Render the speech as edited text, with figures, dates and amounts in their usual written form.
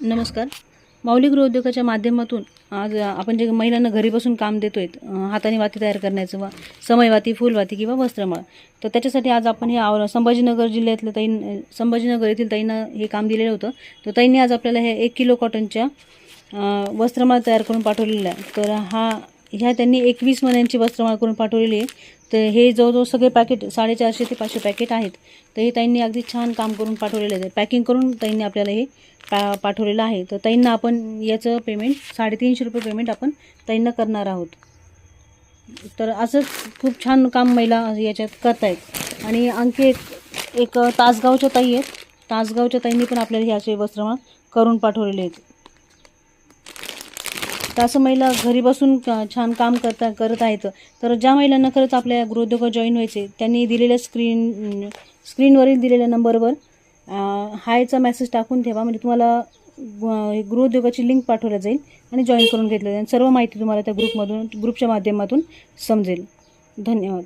नमस्कार. माऊली गृहोद्योगाच्या माध्यमातून आज आपण जे महिलांना घरी बसून काम देतोय, हाताने वाती तयार करण्याचं वा समयवाती, फुलवाती किंवा वस्त्रमाळ. तर त्याच्यासाठी आज आपण हे संभाजीनगर जिल्ह्यातल्या संभाजीनगर येथील ताईंना हे काम दिलेलं होतं. तर ताईंनी आज आपल्याला हे 1 किलो कॉटनच्या वस्त्रमाळ तयार करून पाठवलेलं आहे. तर ह्या त्यांनी 21 मण्यांची वस्त्रमाळ करून पाठवलेली आहे. तर हे जवळजवळ सगळे पॅकेट 450 ते 500 पॅकेट आहेत. तर हे ताईंनी अगदी छान काम करून पाठवलेलं आहे. पॅकिंग करून ताईंनी आपल्याला हे पाठवलेलं आहे. तर ताईंना आपण याचं पेमेंट ₹350 पेमेंट आपण ताईंना करणार आहोत. तर असंच खूप छान काम महिला याच्यात करतायत. आणि आणखी एक तासगावच्या ताई आहेत. तासगावच्या ताईंनी पण आपल्याला हे असे वस्त्रमाळ करून पाठवलेले आहेत. तर असं महिला घरी बसून छान काम करत आहेत. तर ज्या महिलांना खरंच आपल्या गृहोद्योगात जॉईन व्हायचे, त्यांनी दिलेल्या स्क्रीनवरील दिलेल्या नंबरवर हायचा मेसेज टाकून ठेवा. म्हणजे तुम्हाला गृहोद्योगाची लिंक पाठवल्या जाईल आणि जॉईन करून घेतलं जाईल. सर्व माहिती तुम्हाला त्या ग्रुपच्या माध्यमातून समजेल. धन्यवाद.